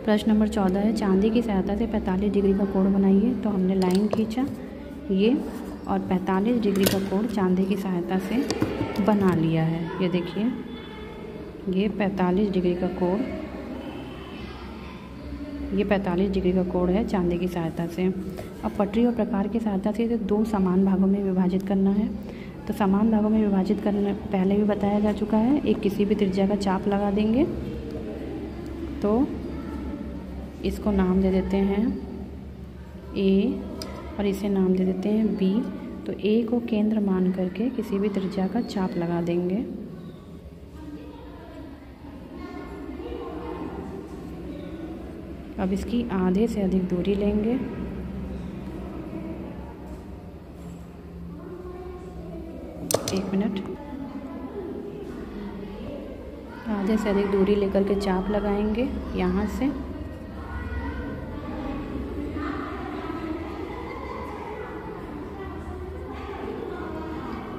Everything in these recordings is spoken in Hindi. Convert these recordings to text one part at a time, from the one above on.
प्रश्न नंबर 14 है, चांदी की सहायता से 45 डिग्री का कोण बनाइए। तो हमने लाइन खींचा ये और 45 डिग्री का कोण चांदी की सहायता से बना लिया है। ये देखिए, ये 45 डिग्री का कोण, ये 45 डिग्री का कोण है चांदी की सहायता से। अब पटरी और प्रकार की सहायता से इसे 2 समान भागों में विभाजित करना है। तो समान भागों में विभाजित करने पहले भी बताया जा चुका है। एक किसी भी त्रिज्या का चाप लगा देंगे। तो इसको नाम दे देते हैं ए और इसे नाम दे देते हैं बी। तो ए को केंद्र मान करके किसी भी त्रिज्या का चाप लगा देंगे। अब इसकी आधे से अधिक दूरी लेंगे। एक मिनट। आधे से अधिक दूरी लेकर के चाप लगाएंगे यहाँ से।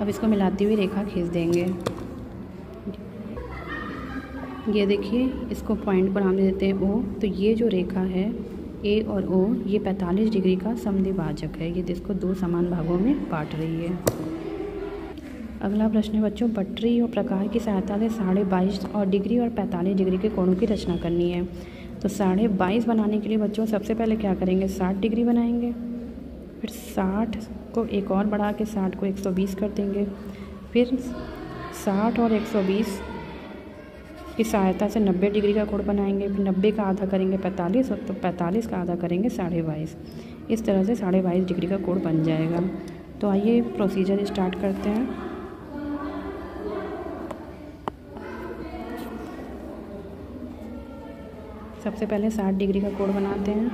अब इसको मिलाती हुई रेखा खींच देंगे। ये देखिए, इसको पॉइंट पर हम दे देते हैं ओ। तो ये जो रेखा है ए और ओ, ये 45 डिग्री का समद्विभाजक है। ये इसको 2 समान भागों में बांट रही है। अगला प्रश्न है बच्चों, पटरी और प्रकार की सहायता से 22.5 और डिग्री और 45 डिग्री के कोणों की रचना करनी है। तो 22.5 बनाने के लिए बच्चों सबसे पहले क्या करेंगे, 60 डिग्री बनाएंगे। फिर 60 को एक और बढ़ा के 60 को 120 कर देंगे। फिर 60 और 120 की सहायता से 90 डिग्री का कोण बनाएंगे। फिर 90 का आधा करेंगे 45 और तो 45 का आधा करेंगे 22.5। इस तरह से 22.5 डिग्री का कोण बन जाएगा। तो आइए प्रोसीजर स्टार्ट करते हैं। सबसे पहले 60 डिग्री का कोण बनाते हैं।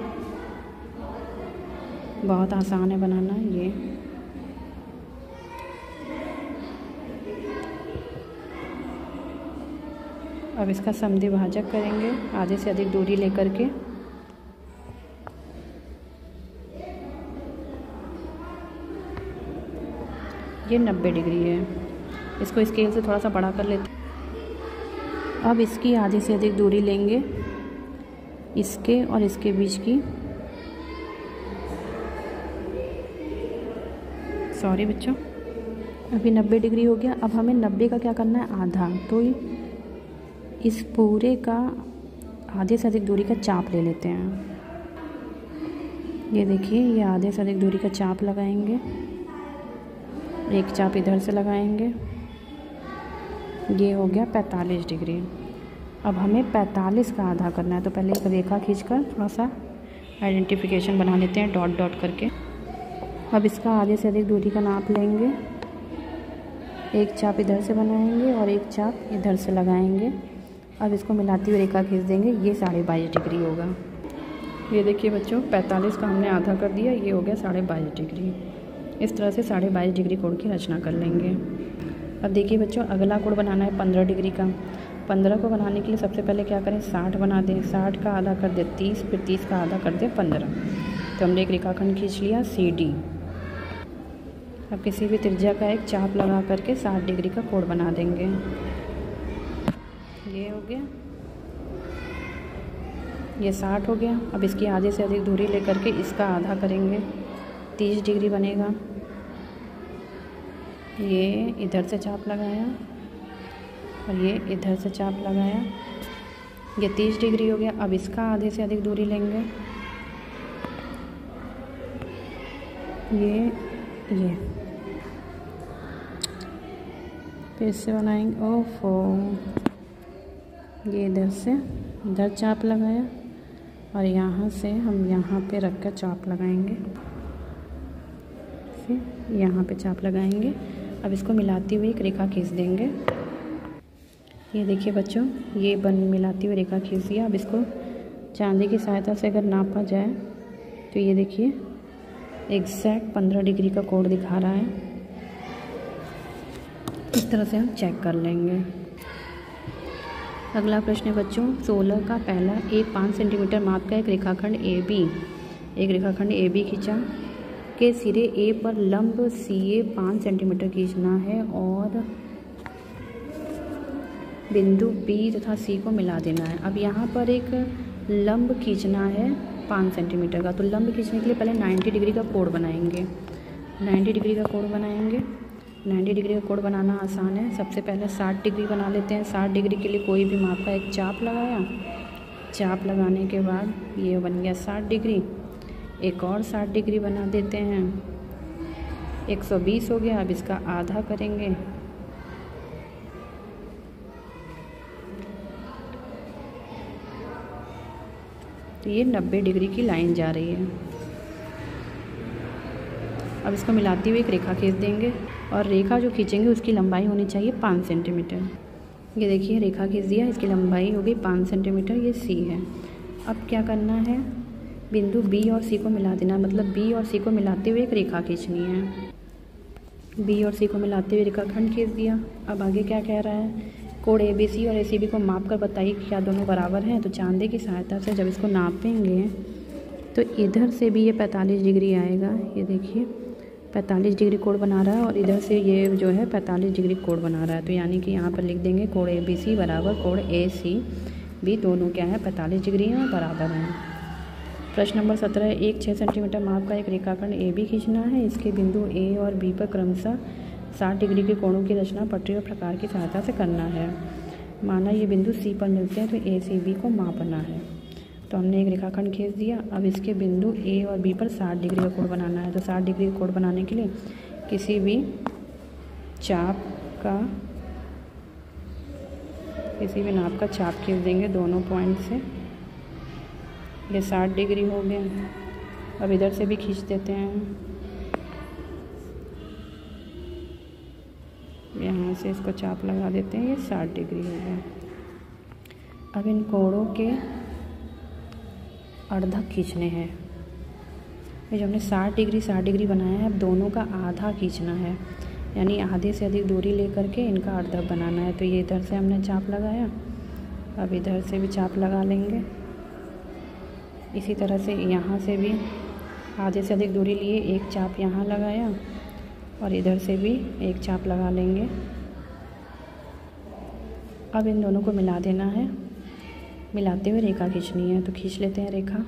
बहुत आसान है बनाना ये। अब इसका समद्विभाजक करेंगे आधे से अधिक दूरी लेकर के। ये 90 डिग्री है। इसको स्केल से थोड़ा सा बड़ा कर लेते हैं। अब इसकी आधे से अधिक दूरी लेंगे, इसके और इसके बीच की। सॉरी बच्चों, अभी 90 डिग्री हो गया। अब हमें 90 का क्या करना है, आधा। तो इस पूरे का आधे से अधिक दूरी का चाप ले लेते हैं। ये देखिए, ये आधे से अधिक दूरी का चाप लगाएंगे। एक चाप इधर से लगाएंगे। ये हो गया 45 डिग्री। अब हमें 45 का आधा करना है। तो पहले एक रेखा खींचकर थोड़ा सा आइडेंटिफिकेशन बना लेते हैं डॉट डॉट करके। अब इसका आधे से अधिक दूरी का नाप लेंगे। एक चाप इधर से बनाएंगे और एक चाप इधर से लगाएंगे। अब इसको मिलाती हुई रेखा खींच देंगे। ये 22.5 डिग्री होगा। ये देखिए बच्चों, 45 का हमने आधा कर दिया। ये हो गया 22.5 डिग्री। इस तरह से 22.5 डिग्री कोण की रचना कर लेंगे। अब देखिए बच्चों, अगला कोण बनाना है 15 डिग्री का। 15 को बनाने के लिए सबसे पहले क्या करें, 60 बना दें। 60 का आधा कर दे 30, फिर 30 का आधा कर दे 15। तो हमने एक रेखाखंड खींच लिया CD। अब किसी भी त्रिज्या का एक चाप लगा करके 60 डिग्री का कोण बना देंगे। ये हो गया, ये 60 हो गया। अब इसकी आधे से अधिक दूरी लेकर के इसका आधा करेंगे, 30 डिग्री बनेगा। ये इधर से चाप लगाया और ये इधर से चाप लगाया। ये 30 डिग्री हो गया। अब इसका आधे से अधिक दूरी लेंगे। ये फिर से बनाएंगे। ओफो, ये इधर से इधर चाप लगाया और यहाँ से हम यहाँ पे रख कर चाप लगाएंगे। फिर यहाँ पे चाप लगाएंगे। अब इसको मिलाती हुई एक रेखा खींच देंगे। ये देखिए बच्चों, ये मिलाती हुई रेखा खींच दिया। अब इसको चांदी की सहायता से अगर नापा जाए तो ये देखिए एग्जैक्ट 15 डिग्री का कोण दिखा रहा है। इस तरह से हम चेक कर लेंगे। अगला प्रश्न है बच्चों, 16 का पहला 5 सेंटीमीटर माप का एक रेखाखंड AB खींचा के सिरे ए पर लंब CA 5 सेंटीमीटर खींचना है और बिंदु B तथा C को मिला देना है। अब यहाँ पर एक लंब खींचना है 5 सेंटीमीटर का। तो लंब खींचने के लिए पहले 90 डिग्री का कोण बनाएंगे। 90 डिग्री का कोण बनाएंगे। 90 डिग्री का कोण बनाना आसान है। सबसे पहले 60 डिग्री बना लेते हैं। 60 डिग्री के लिए कोई भी माप का एक चाप लगाया। चाप लगाने के बाद ये बन गया 60 डिग्री। एक और 60 डिग्री बना देते हैं। 120 हो गया। अब इसका आधा करेंगे। तो ये 90 डिग्री की लाइन जा रही है। अब इसको मिलाते हुए एक रेखा खींच देंगे और रेखा जो खींचेंगे उसकी लंबाई होनी चाहिए 5 सेंटीमीटर। ये देखिए रेखा खींच दिया, इसकी लंबाई हो गई 5 सेंटीमीटर। ये सी है। अब क्या करना है, बिंदु बी और सी को मिला देना। मतलब बी और सी को मिलाते हुए एक रेखा खींचनी है। बी और सी को मिलाते हुए रेखाखंड खींच दिया। अब आगे क्या कह रहा है, कोण ABC और ACB को माप कर बताइए क्या दोनों बराबर हैं। तो चांदे की सहायता से जब इसको नापेंगे तो इधर से भी ये 45 डिग्री आएगा। ये देखिए 45 डिग्री कोण बना रहा है और इधर से ये जो है 45 डिग्री कोण बना रहा है। तो यानी कि यहाँ पर लिख देंगे कोण ABC बराबर कोण ACB, दोनों क्या है 45 डिग्री हैं और बराबर हैं। प्रश्न नंबर 17, एक 6 सेंटीमीटर माप का एक रेखाखंड AB खींचना है। इसके बिंदु A और B पर क्रमशः 60 डिग्री के कोणों की रचना पटरी और प्रकार की सहायता से करना है। माना ये बिंदु C पर मिलते हैं तो ACB को मापना है। तो हमने एक रेखाखंड खींच दिया। अब इसके बिंदु A और B पर 60 डिग्री का कोण बनाना है। तो 60 डिग्री का कोण बनाने के लिए किसी भी नाप का चाप खींच देंगे दोनों पॉइंट से। ये 60 डिग्री हो गया। अब इधर से भी खींच देते हैं। यहाँ से इसको चाप लगा देते हैं। ये 60 डिग्री हो गया। अब इन कोणों के अर्धक खींचने हैं। ये जो हमने 60 डिग्री बनाया है, अब दोनों का आधा खींचना है। यानी आधे से अधिक दूरी लेकर के इनका अर्धक बनाना है। तो ये इधर से हमने चाप लगाया। अब इधर से भी चाप लगा लेंगे। इसी तरह से यहाँ से भी आधे से अधिक दूरी लिए एक चाप यहाँ लगाया और इधर से भी एक चाप लगा लेंगे। अब इन दोनों को मिला देना है। मिलाते हुए रेखा खींचनी है। तो खींच लेते हैं रेखा।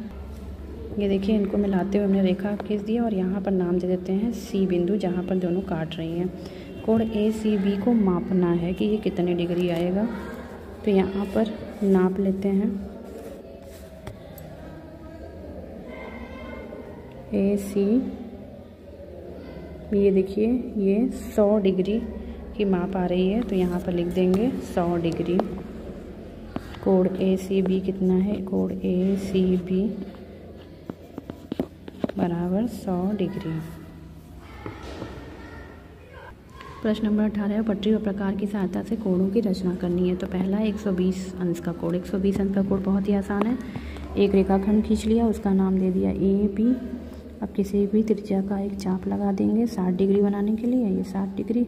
ये देखिए इनको मिलाते हुए हमने रेखा खींच दिया और यहाँ पर नाम दे देते हैं C बिंदु, जहाँ पर दोनों काट रही हैं। कोण ACB को मापना है कि ये कितने डिग्री आएगा। तो यहाँ पर नाप लेते हैं। ACB, ये देखिए ये 100 डिग्री की माप आ रही है। तो यहाँ पर लिख देंगे 100 डिग्री। कोण ACB कितना है, कोण ACB बराबर 100 डिग्री। प्रश्न नंबर 18, पटरी और प्रकार की सहायता से कोणों की रचना करनी है। तो पहला 120 अंश का कोण। 120 अंश का कोण बहुत ही आसान है। एक रेखाखंड खींच लिया, उसका नाम दे दिया AB। अब किसी भी त्रिज्या का एक चाप लगा देंगे 60 डिग्री बनाने के लिए। ये 60 डिग्री।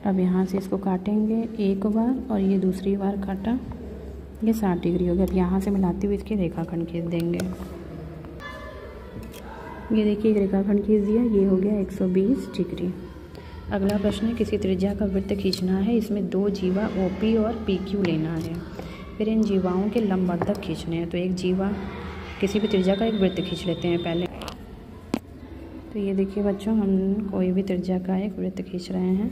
अब यहाँ से इसको काटेंगे एक बार और ये दूसरी बार काटा। ये 60 डिग्री हो गया। अब यहाँ से मिलाते हुए इसके रेखाखंड खींच देंगे। ये देखिए एक रेखाखंड खींच दिया। ये हो गया 120 डिग्री। अगला प्रश्न है, किसी त्रिज्या का वृत्त खींचना है। इसमें 2 जीवा OP और PQ लेना है। फिर इन जीवाओं के लंबवर्धक खींचने हैं। तो एक जीवा, किसी भी त्रिज्या का एक वृत्त खींच लेते हैं पहले। तो ये देखिए बच्चों, हम कोई भी त्रिज्या का एक वृत्त खींच रहे हैं।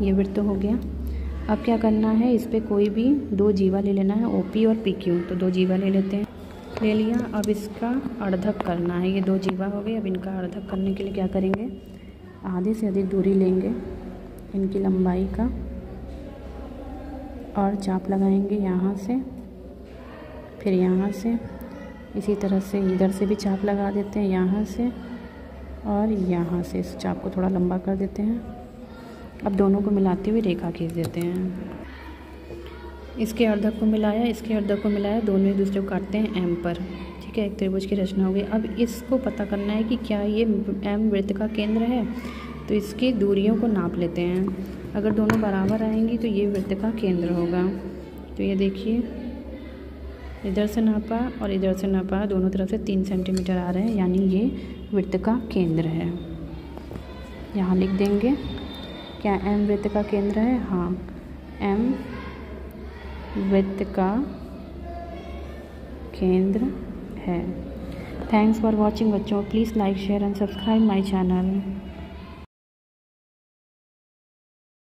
ये वृत्त हो गया। अब क्या करना है, इस पे कोई भी 2 जीवा ले लेना है, OP और PQ। तो 2 जीवा ले लेते हैं। ले लिया। अब इसका अर्धक करना है। ये 2 जीवा हो गए। अब इनका अर्धक करने के लिए क्या करेंगे, आधे से अधिक दूरी लेंगे इनकी लंबाई का और चाप लगाएंगे यहाँ से, फिर यहाँ से। इसी तरह से इधर से भी चाप लगा देते हैं यहाँ से और यहाँ से। इस चाप को थोड़ा लंबा कर देते हैं। अब दोनों को मिलाते हुए रेखा खींच देते हैं। इसके अर्धक को मिलाया, इसके अर्धक को मिलाया, दोनों एक दूसरे को काटते हैं M पर। ठीक है, एक त्रिभुज की रचना हो गई। अब इसको पता करना है कि क्या ये M वृत्त का केंद्र है। तो इसकी दूरियों को नाप लेते हैं। अगर दोनों बराबर आएंगी तो ये वृत्त का केंद्र होगा। तो ये देखिए इधर से नापा और इधर से नापा, दोनों तरफ से 3 सेंटीमीटर आ रहे हैं, यानी ये वृत्त का केंद्र है। यहाँ लिख देंगे। क्या एम वृत्त का केंद्र है? हाँ, एम वृत्त का केंद्र है। थैंक्स फॉर वॉचिंग बच्चों। Please like share and subscribe my channel.